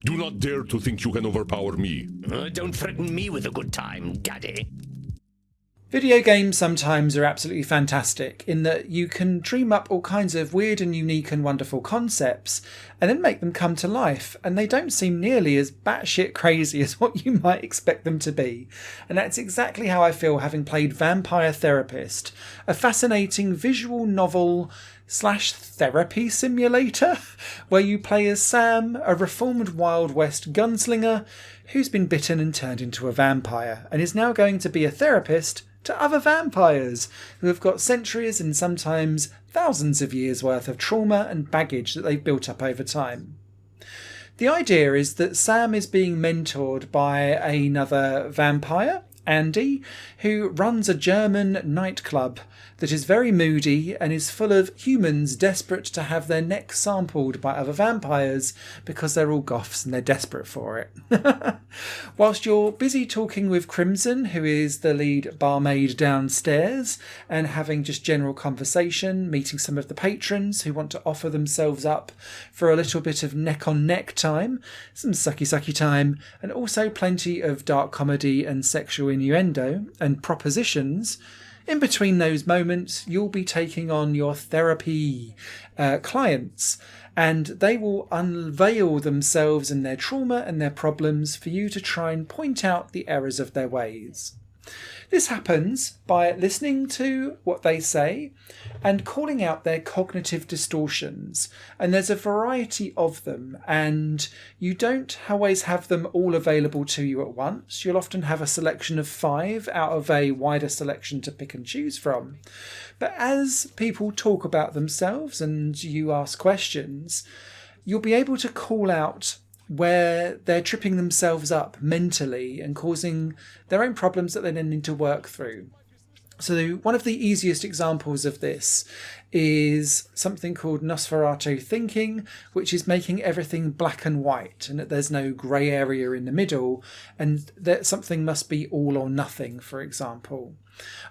Do not dare to think you can overpower me. Don't threaten me with a good time, Daddy. Video games sometimes are absolutely fantastic in that you can dream up all kinds of weird and unique and wonderful concepts and then make them come to life, and they don't seem nearly as batshit crazy as what you might expect them to be. And that's exactly how I feel having played Vampire Therapist, a fascinating visual novel / therapy simulator where you play as Sam, a reformed Wild West gunslinger who's been bitten and turned into a vampire and is now going to be a therapist to other vampires who have got centuries and sometimes thousands of years worth of trauma and baggage that they've built up over time. The idea is that Sam is being mentored by another vampire, Andy, who runs a German nightclub that is very moody and is full of humans desperate to have their necks sampled by other vampires because they're all goths and they're desperate for it. Whilst you're busy talking with Crimson, who is the lead barmaid downstairs, and having just general conversation, meeting some of the patrons who want to offer themselves up for a little bit of neck-on-neck time, some sucky-sucky time, and also plenty of dark comedy and sexual innuendo and propositions. In between those moments, you'll be taking on your therapy clients, and they will unveil themselves and their trauma and their problems for you to try and point out the errors of their ways. This happens by listening to what they say and calling out their cognitive distortions. And there's a variety of them, and you don't always have them all available to you at once. You'll often have a selection of 5 out of a wider selection to pick and choose from. But as people talk about themselves and you ask questions, you'll be able to call out where they're tripping themselves up mentally and causing their own problems that they then need to work through. So one of the easiest examples of this is something called Nosferatu thinking, which is making everything black and white and that there's no grey area in the middle, and that something must be all or nothing, for example.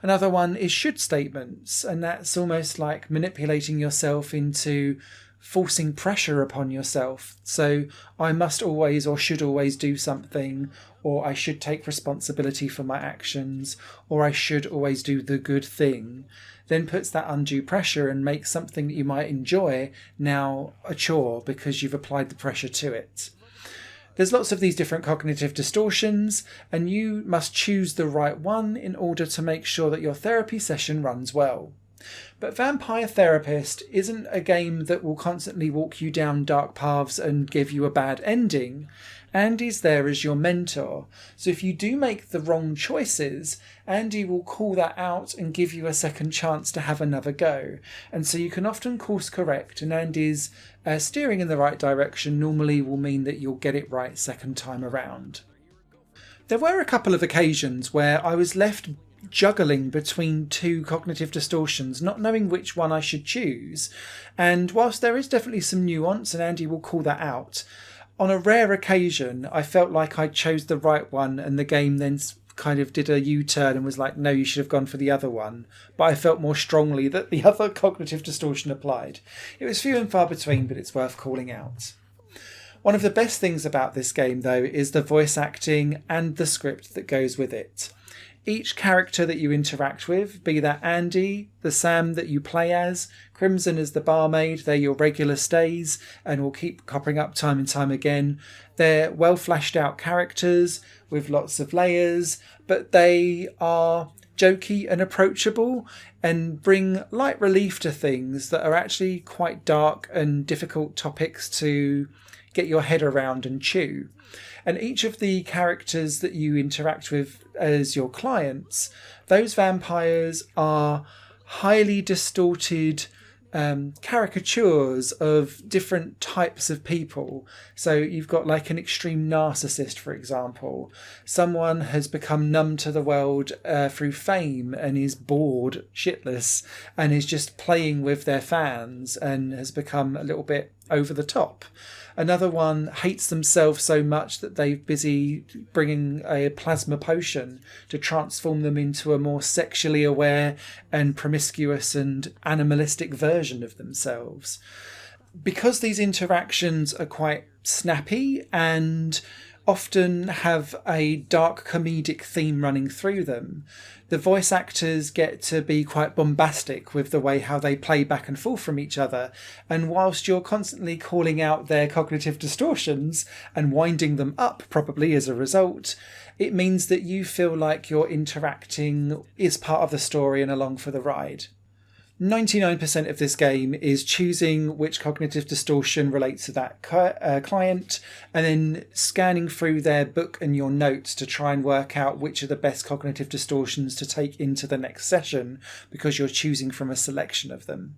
Another one is should statements, and that's almost like manipulating yourself into forcing pressure upon yourself. So I must always or should always do something, or I should take responsibility for my actions, or I should always do the good thing, then puts that undue pressure and makes something that you might enjoy now a chore because you've applied the pressure to it. There's lots of these different cognitive distortions, and you must choose the right one in order to make sure that your therapy session runs well. But Vampire Therapist isn't a game that will constantly walk you down dark paths and give you a bad ending. Andy's there as your mentor, so if you do make the wrong choices, Andy will call that out and give you a second chance to have another go. And so you can often course correct, and Andy's steering in the right direction normally will mean that you'll get it right second time around. There were a couple of occasions where I was left juggling between 2 cognitive distortions, not knowing which one I should choose. And whilst there is definitely some nuance, and Andy will call that out, on a rare occasion I felt like I chose the right one and the game then kind of did a U-turn and was like, no, you should have gone for the other one. But I felt more strongly that the other cognitive distortion applied. It was few and far between, but it's worth calling out. One of the best things about this game, though, is the voice acting and the script that goes with it. Each character that you interact with, be that Andy, the Sam that you play as, Crimson as the barmaid, they're your regular stays and will keep cropping up time and time again. They're well fleshed out characters with lots of layers, but they are jokey and approachable and bring light relief to things that are actually quite dark and difficult topics to get your head around and chew. And each of the characters that you interact with as your clients, those vampires are highly distorted caricatures of different types of people. So you've got like an extreme narcissist, for example. Someone has become numb to the world through fame and is bored shitless and is just playing with their fans and has become a little bit over the top. Another one hates themselves so much that they're busy bringing a plasma potion to transform them into a more sexually aware and promiscuous and animalistic version of themselves. Because these interactions are quite snappy and often have a dark comedic theme running through them. The voice actors get to be quite bombastic with the way how they play back and forth from each other, and whilst you're constantly calling out their cognitive distortions and winding them up probably as a result, it means that you feel like you're interacting is part of the story and along for the ride. 99% of this game is choosing which cognitive distortion relates to that client and then scanning through their book and your notes to try and work out which are the best cognitive distortions to take into the next session, because you're choosing from a selection of them.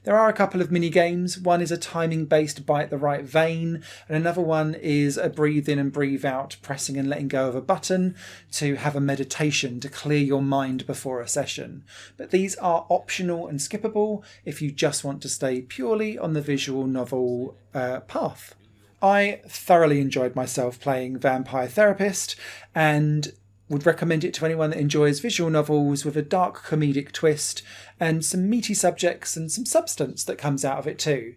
There are a couple of mini games. One is a timing based bite the right vein, and another one is a breathe in and breathe out, pressing and letting go of a button to have a meditation to clear your mind before a session. But these are optional and skippable if you just want to stay purely on the visual novel path. I thoroughly enjoyed myself playing Vampire Therapist, and would recommend it to anyone that enjoys visual novels with a dark comedic twist and some meaty subjects and some substance that comes out of it too.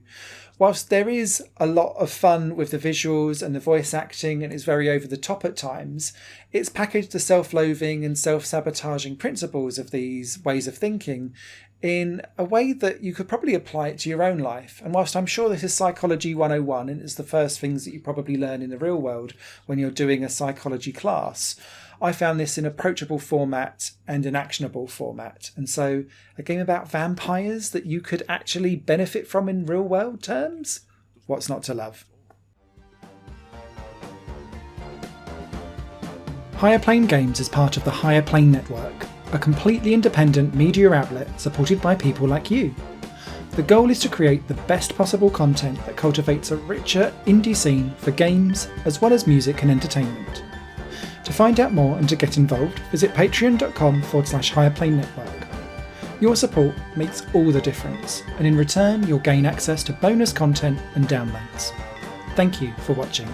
Whilst there is a lot of fun with the visuals and the voice acting and it's very over the top at times, it's packaged the self-loathing and self-sabotaging principles of these ways of thinking in a way that you could probably apply it to your own life. And whilst I'm sure this is Psychology 101 and it's the first things that you probably learn in the real world when you're doing a psychology class, I found this in approachable format and an actionable format. And so a game about vampires that you could actually benefit from in real world terms? What's not to love? Higher Plane Games is part of the Higher Plane Network, a completely independent media outlet supported by people like you. The goal is to create the best possible content that cultivates a richer indie scene for games as well as music and entertainment. To find out more and to get involved, visit patreon.com/higherplane-network. Your support makes all the difference, and in return you'll gain access to bonus content and downloads. Thank you for watching.